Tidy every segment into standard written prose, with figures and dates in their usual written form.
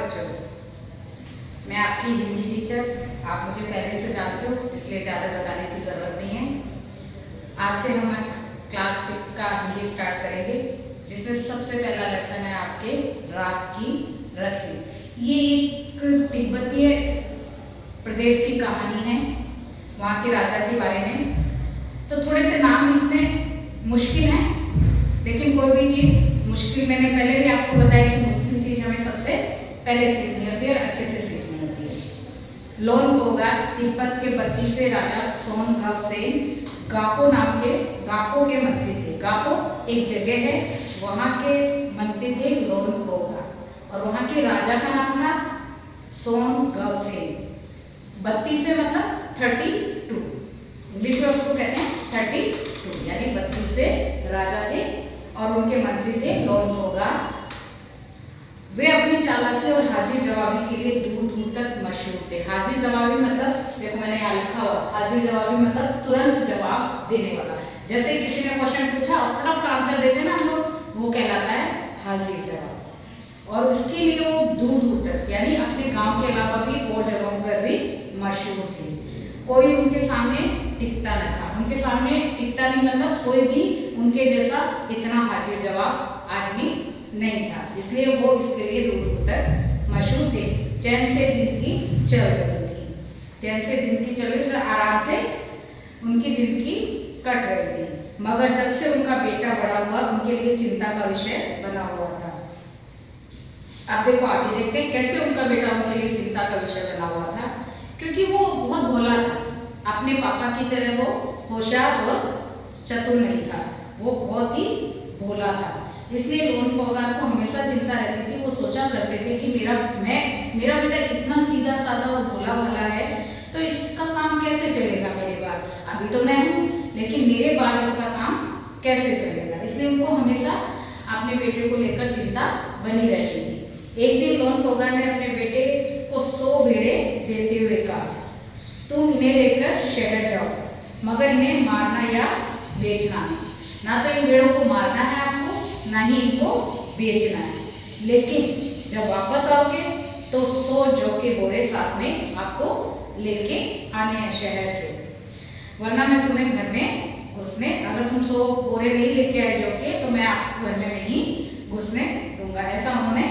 बच्चों, मैं आपकी हिंदी टीचर। आप मुझे पहले से जानते हो, इसलिए ज़्यादा बताने की ज़रूरत नहीं है। आज से हम क्लास 5 का हिंदी स्टार्ट करेंगे, जिसमें सबसे पहला लेसन है आपके राग की रस्सी। ये एक तिब्बतीय प्रदेश की कहानी है, वहाँ के राजा के बारे में। तो थोड़े से नाम इसमें मुश्किल हैं, लेकिन कोई भी चीज़ मुश्किल, मैंने पहले भी आपको बताया कि मुश्किल चीज़ हमें सबसे पहले सीखनी होती है और अच्छे से सीखनी होती है। लोनपोगा तिब्बत के 32वें राजा सोनगावसेन गापो के मंत्री थे। गापो एक जगह है, वहाँ के मंत्री थे लोनपोगा, और वहाँ के राजा का नाम था सोनगावसेन। 32वें मतलब 32, इंग्लिश में उसको कहते हैं 32, यानी 32वें राजा थे और उनके मंत्री थे लोनपोगा। वे अपनी चालाकी और हाजिर जवाबी के लिए दूर दूर तक मशहूर थे। हाजिर जवाबी मतलब, देखो मैंने यहाँ लिखा हुआ, हाजिर जवाबी मतलब तुरंत जवाब देने वाला। जैसे किसी ने क्वेश्चन पूछा और फटाफट आंसर देते ना हम लोग, वो कहलाता है हाजिर जवाब। और इसके लिए वो दूर दूर तक, यानी अपने गांव के अलावा भी और जगहों पर भी मशहूर थे। कोई उनके सामने टिकता न था। उनके सामने टिकता नहीं मतलब कोई भी उनके जैसा इतना हाजिर जवाब आदमी नहीं था, इसलिए वो इसके लिए दूर दूर तक मशहूर थे। चैन से जिंदगी चल रही थी, चैन से जिंदगी चल रही थी, आराम से उनकी जिंदगी कट रही थी। मगर जब से उनका बेटा बड़ा हुआ, उनके लिए चिंता का विषय बना हुआ था। अब देखो आगे देखते हैं कैसे उनका बेटा उनके लिए चिंता का विषय बना हुआ था। क्योंकि वो बहुत भोला था, अपने पापा की तरह वो होशियार और चतुर नहीं था, वो बहुत ही भोला था। इसलिए लोनपोगा को हमेशा चिंता रहती थी। वो सोचा करते थे कि मेरा बेटा इतना सीधा साधा और भोला भाला है, तो इसका काम कैसे चलेगा मेरे बाद। अभी तो मैं हूँ, लेकिन मेरे बाद इसका काम कैसे चलेगा। इसलिए उनको हमेशा अपने बेटे को लेकर चिंता बनी रहती थी। एक दिन लोनपोगा ने अपने बेटे को 100 भेड़े देते हुए कहा, तुम इन्हें लेकर शहर जाओ, मगर इन्हें मारना या बेचना नहीं। ना तो इन भेड़ों को मारना है आपको, ना ही इनको बेचना है। लेकिन जब वापस आओगे तो 100 जौ के बोरे साथ में आपको लेके आने हैं शहर से, वरना मैं तुम्हें घर में घुसने, अगर तुम 100 बोरे नहीं लेके आए जौ के, तो मैं आपको घर में नहीं घुसने दूंगा। ऐसा उन्होंने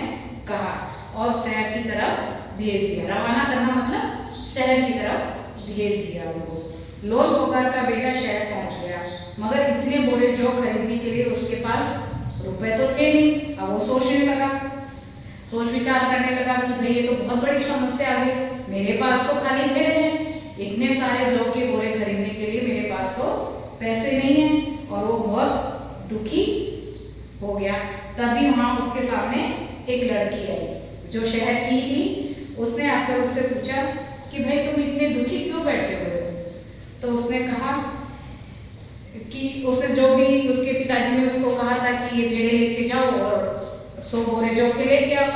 कहा और शहर की तरफ भेज दिया। रवाना करना मतलब शहर की तरफ भेज दिया उनको। लोनपोगा का बेटा शहर पहुंच गया, मगर इतने बोरे जौ खरीदने के लिए उसके पास रुपए तो थे नहीं। अब वो सोचने लगा, सोच विचार करने लगा कि भाई ये तो बहुत बड़ी समस्या आ गई, मेरे पास तो खाली भेड़े हैं, इतने सारे जौ के बोरे खरीदने के लिए मेरे पास तो पैसे नहीं हैं। और वो बहुत दुखी हो गया। तभी वहाँ उसके सामने एक लड़की आई जो शहर की थी। उसने आकर उससे पूछा कि भाई तुम इतने दुखी क्यों बैठे हुए हो। तो उसने कहा कि उसने जो भी उसके पिताजी ने उसको कहा था कि ये भेड़े लेके जाओ और 100 बोरे जौ के लेके आओ,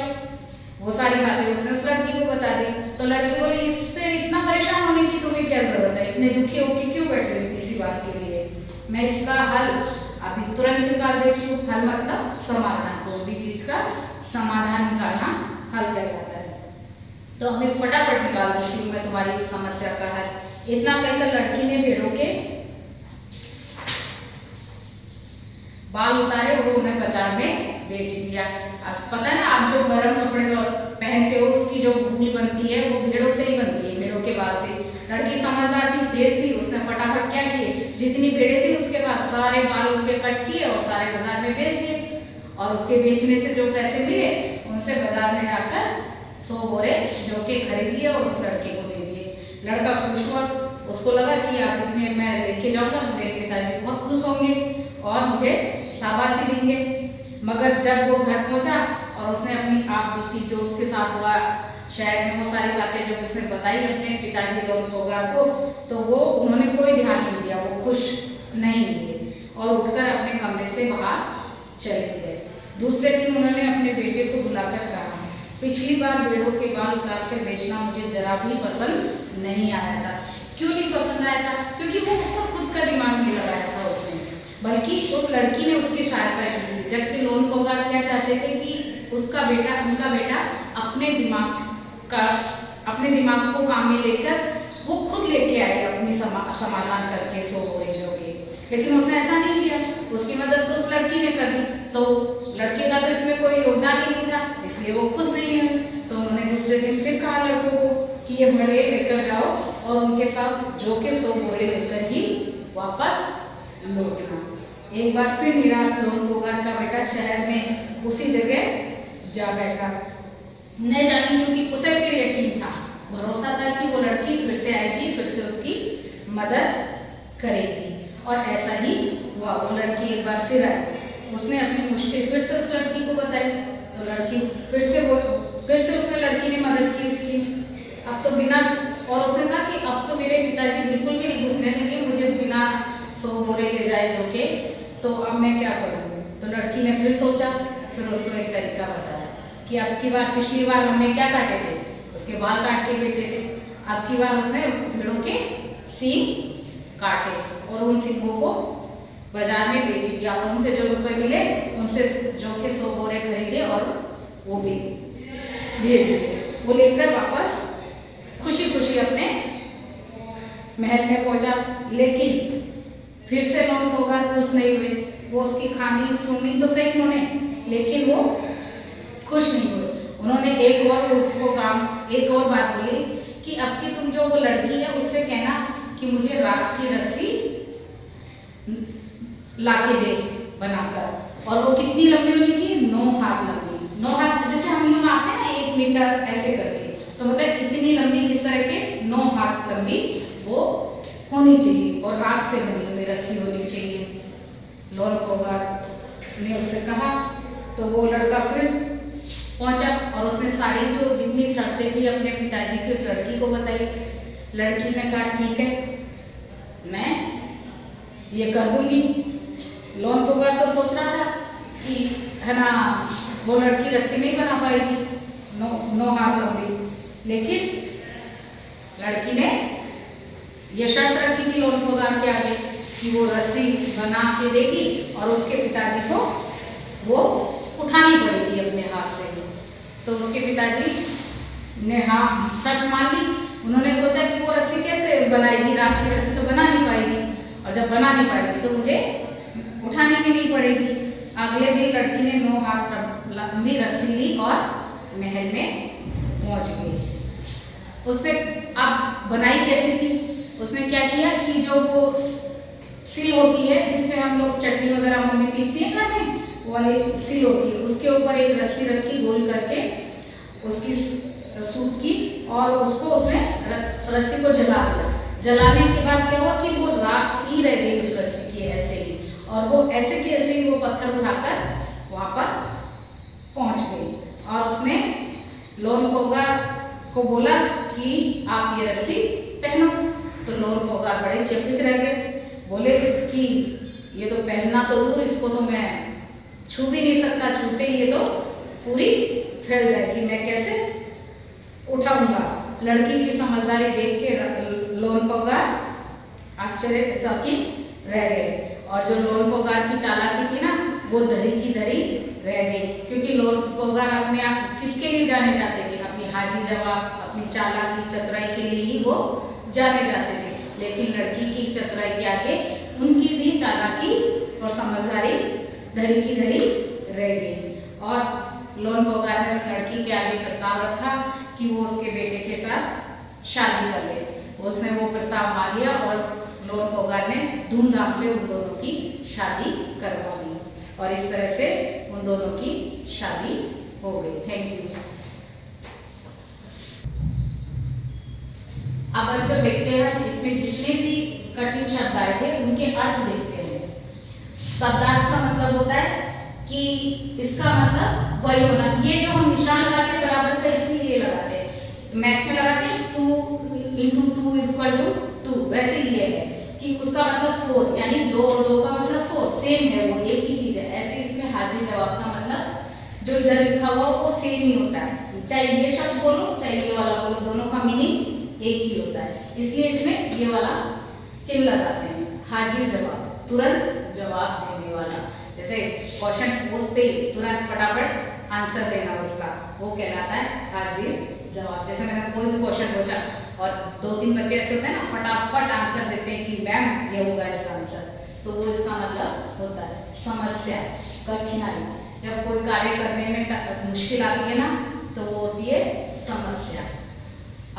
वो सारी बातें उसने उस लड़की को बता दी। तो लड़की बोली, इससे इतना परेशान होने की तुम्हें क्या जरूरत है, इतने दुखी होकर क्यों बैठे हो किसी बात के लिए, मैं इसका हल अभी तुरंत निकाल देती हूँ। हल मतलब समाधान, कोई भी चीज का समाधान निकालना हल कहलाता है। तो हमें फटाफट निकाल देती हूँ मैं तुम्हारी इस समस्या का हल। इतना कहकर लड़की ने भेड़ों के बाल उतारे, वो उन्हें बाजार में बेच दिया। अब पता है ना, आप जो गर्म कपड़े पहनते हो उसकी जो वूल बनती है वो भेड़ों से ही बनती है, भेड़ों के बाल से। लड़की समझदार थी, तेज थी, उसने फटाफट क्या किए, जितनी भेड़ें थी उसके पास सारे बाल उनके कट किए और सारे बाजार में बेच दिए। और उसके बेचने से जो पैसे मिले उनसे बाजार में जाकर 100 बोरे जौ के खरीद लिए और उस लड़के को दे दिए। लड़का खुश हुआ, उसको लगा कि आप इतने मैं लेके जाऊंगा तो मेरे पिताजी बहुत खुश होंगे और मुझे शाबाशी देंगे। मगर जब वो घर पहुंचा और उसने अपनी आप बीती जो उसके साथ हुआ शहर में, वो सारी बातें जब उसने बताई अपने पिताजी लोनपोगा को, तो वो उन्होंने कोई ध्यान नहीं दिया, वो खुश नहीं हुए और उठकर अपने कमरे से बाहर चले गए। दूसरे दिन उन्होंने अपने बेटे को बुलाकर कहा, पिछली बार भेड़ों के बाल उतार कर बेचना मुझे जरा भी पसंद नहीं आया था। क्यों नहीं पसंद आया था? क्योंकि वो उसका खुद का दिमाग नहीं लगाया था उसने, बल्कि बल्कि उस लड़की ने उसकी सहायता की, जबकि लोन पोगार क्या चाहते थे कि उनका बेटा अपने दिमाग को काम में लेकर वो खुद लेके आए अपनी समाधान करके 100 बोरे के। लेकिन उसने ऐसा नहीं किया, उसकी मदद तो उस लड़की ने कर दी, तो लड़के का तो इसमें कोई योगदान ही नहीं था, इसलिए वो खुश नहीं है। तो उन्होंने दूसरे दिन फिर कहा लड़कों को कि ये बड़े लेकर जाओ और उनके साथ जो के 100 बोरे लेकर ही वापस लौटना। एक बार फिर निराश लोन पोगार का बेटा शहर में उसी जगह जा बैठा, न जाने क्योंकि उसे फिर यकीन था, भरोसा था कि वो लड़की फिर से आएगी, फिर से उसकी मदद करेगी। और ऐसा ही हुआ, वो लड़की एक बार फिर आई, उसने अपनी मुश्किल फिर से उस लड़की को बताई, तो लड़की फिर से उसने लड़की ने मदद की उसकी। अब तो बिना, और उसने कहा कि अब तो मेरे पिताजी बिल्कुल भी नहीं घुसने देंगे मुझे बिना 100 बोरे ले जाए जो के, तो अब मैं क्या करूँ। तो लड़की ने फिर सोचा, फिर उसको एक तरीका बताया कि अब की बार, पिछली बार हमने क्या काटे थे, उसके बाल काट के बेचे थे, अब की बार उसने भेड़ों के सींग काटे और उन सींगों को बाजार में बेच दिया और उनसे जो रुपए मिले उनसे जो के 100 बोरे खरीदे और वो भी भेज दिए। वो लेकर वापस खुशी खुशी अपने महल में पहुंचा, लेकिन फिर से लोन पोगार खुश नहीं हुए। वो उसकी कहानी सुनी तो सही उन्होंने, लेकिन वो खुश नहीं हुए। उन्होंने एक और बात बोली कि अब की तुम जो वो लड़की है उससे कहना कि मुझे राख की रस्सी लाके दे बनाकर, और वो कितनी लंबी होनी चाहिए, 9 हाथ लंबी। 9 हाथ जैसे हम लोग आते हैं ना 1 मीटर ऐसे करके, तो मतलब इतनी लंबी, इस तरह के 9 हाथ लंबी वो होनी चाहिए और राख से बनी हुई रस्सी होनी चाहिए। लोन पोगार ने उससे कहा, तो वो लड़का फिर पहुंचा और उसने सारी जो जितनी शर्तें थी अपने पिताजी की उस लड़की को बताई। लड़की ने कहा ठीक है, मैं ये कर दूंगी। लोन पोगार तो सोच रहा था कि है ना वो लड़की रस्सी नहीं बना पाएगी 9 हाथ लंबी, लेकिन लड़की ने ये शर्त रखी थी लोन पोगार के आगे कि वो रस्सी बना के देगी और उसके पिताजी को वो उठानी पड़ेगी अपने हाथ से। तो उसके पिताजी ने हाँ शर्त मान ली। उन्होंने सोचा कि वो रस्सी कैसे बनाएगी, राख की रस्सी तो बना नहीं पाएगी, और जब बना नहीं पाएगी तो मुझे उठानी भी नहीं पड़ेगी। अगले दिन लड़की ने 9 हाथ लंबी रस्सी ली और महल में पहुंच गई। उसने अब बनाई कैसी थी, उसने क्या किया कि जो वो सिल होती है जिसमें हम लोग चटनी वगैरह मम्मी पीसती है खाते हैं, वो वाली सिल होती है, उसके ऊपर एक रस्सी रखी गोल करके उसकी सूत की, और उसको उसने रस्सी को जला दिया। जलाने के बाद क्या हुआ कि वो राख ही रह गई उस रस्सी की ऐसे ही, और वो ऐसे की ऐसे ही वो पत्थर उठाकर वहाँ पर पहुँच गई। और उसने लोन पोगार को बोला कि आप ये रस्सी पहनो। तो लोन पोगार बड़े चकित रह गए, बोले कि ये तो पहनना तो दूर, इसको तो मैं छू भी नहीं सकता, छूते ही ये तो पूरी फैल जाएगी, मैं कैसे उठाऊंगा। लड़की की समझदारी देख के लोन पोगार आश्चर्यचकित रह गए, और जो लोन पोगार की चालाकी थी ना वो धरी की धरी रह गई, क्योंकि लोन पोगार अपने आप किसके लिए जाने जाते थे, अपनी हाजी जवाब, अपनी चालाकी चतुराई के लिए ही वो जाने जाते थे। लेकिन लड़की की चतुराई के आगे उनकी भी चालाकी और समझदारी धरी की धरी रह गई। और लोन पोगार ने उस लड़की के आगे प्रस्ताव रखा कि वो उसके बेटे के साथ शादी कर ले। उसने वो प्रस्ताव मान लिया और लोन पोगार ने धूमधाम से उन दोनों की शादी करवा दी, और इस तरह से उन दोनों की शादी हो गई। Thank you. अब बच्चों देखते हैं इसमें जितने भी कठिन शब्द आए थे उनके अर्थ देखते हैं। शब्दार्थ का मतलब होता है कि इसका मतलब वही होना, ये जो हम निशान लगाते हैं बराबर का इसीलिए लगाते हैं, मैथ्स में लगाते हैं 2 × 2 = 2, वैसे ही ये है कि उसका मतलब 4, यानी 2 और 2 का मतलब 4, सेम है, वो एक ही चीज है। ऐसे इसमें हाजिर जवाब का मतलब जो इधर लिखा हुआ वो सेम ही होता है, चाहे ये शब्द बोलो चाहे ये वाला बोलो, दोनों का मीनिंग एक ही होता है, इसलिए इसमें ये वाला चिन्ह लगाते हैं। हाजिर जवाब, तुरंत जवाब देने क्वेश्चन पूछते ही तुरंत फटाफट आंसर देना उसका, वो कहलाता है हाजिर जवाब। जैसे मैंने कोई भी क्वेश्चन पूछा और 2-3 बच्चे ऐसे होते हैं ना, फटाफट आंसर देते हैं कि मैम ये होगा इसका आंसर, तो वो इसका मतलब होता है समस्या, कठिनाई। जब कोई कार्य करने में मुश्किल आती है ना, तो वो होती है समस्या।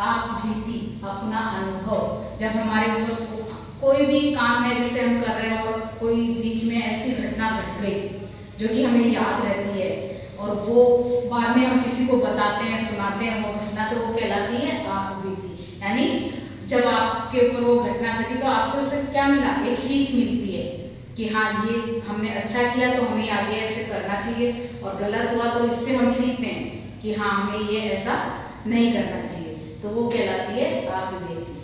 आप भीति, अपना अनुभव, जब हमारे ऊपर कोई भी काम है जैसे हम कर रहे हैं और कोई बीच में ऐसी घटना घट गई जो कि हमें याद रहती है और वो बाद में हम किसी को बताते हैं, सुनाते हैं वो घटना, तो वो कहलाती है आप बीती। यानी जब आपके ऊपर वो घटना घटी तो आपसे उसे क्या मिला, एक सीख मिलती है कि हाँ ये हमने अच्छा किया तो हमें आगे ऐसे करना चाहिए, और गलत हुआ तो इससे हम सीखते हैं कि हाँ हमें ये ऐसा नहीं करना चाहिए, तो वो कहलाती है आप बीती।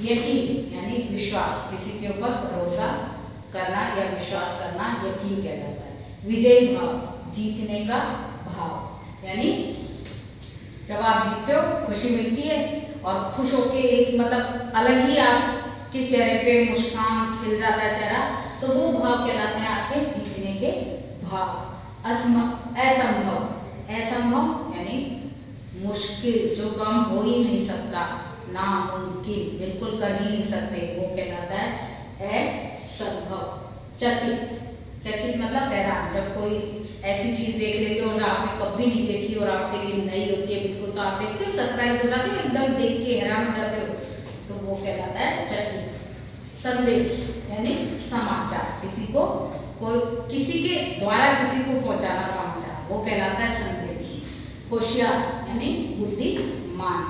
यकीन यानी विश्वास, किसी के ऊपर भरोसा करना या विश्वास करना यकीन कहलाता है। विजयी भाव, जीतने का भाव, यानी जब आप जीतते हो खुशी मिलती है और खुश होके एक मतलब अलग ही आपके चेहरे पे मुस्कान खिल जाता है चेहरा, तो वो भाव कहलाते हैं आपके जीतने के भाव। असंभव, असंभव यानी मुश्किल, जो काम हो ही नहीं सकता, नामुमकिन, बिल्कुल कर ही नहीं सकते, वो कहलाता है असंभव। चकित, चकित मतलब हैरान, जब कोई ऐसी चीज देख लेते हो जो आपने कभी नहीं देखी और आपके लिए नई होती है बिल्कुल, तो आप देखते हो सरप्राइज हो जाते हो, एकदम देख के हैरान हो जाते हो, तो वो कहलाता है चकित। संदेश यानी समाचार, किसी को कोई किसी के द्वारा किसी को पहुंचाना समाचार, वो कहलाता है संदेश। होशियार यानी बुद्धिमान।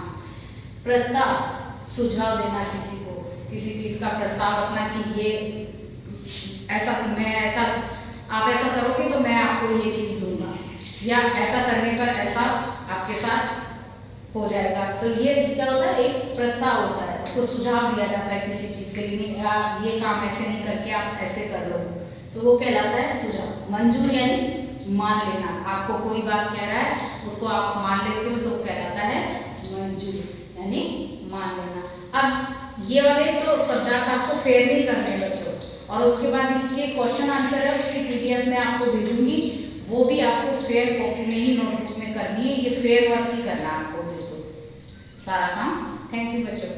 प्रस्ताव, सुझाव देना किसी को, किसी चीज का प्रस्ताव रखना कि ये ऐसा, मैं ऐसा, आप ऐसा करोगे तो मैं आपको ये चीज दूंगा, या ऐसा करने पर ऐसा आपके साथ हो जाएगा, तो ये क्या होता है, एक प्रस्ताव होता है, उसको सुझाव दिया जाता है किसी चीज के लिए, आप ये काम ऐसे नहीं करके आप ऐसे कर लो, तो वो कहलाता है सुझाव। मंजूर यानी मान लेना, आपको कोई बात कह रहा है उसको आप मान लेते हो तो कहलाता है मंजूर यानी मान लेना। अब ये वाले तो शब्दार्थ आपको फेयर नहीं करने बच्चों, और उसके बाद इसके क्वेश्चन आंसर है उसकी PDF में आपको भेजूंगी, वो भी आपको फेयर कॉपी में ही नोटबुक में करनी है, ये फेयर वर्क ही करना है आपको बिल्कुल सारा काम। थैंक यू बच्चों।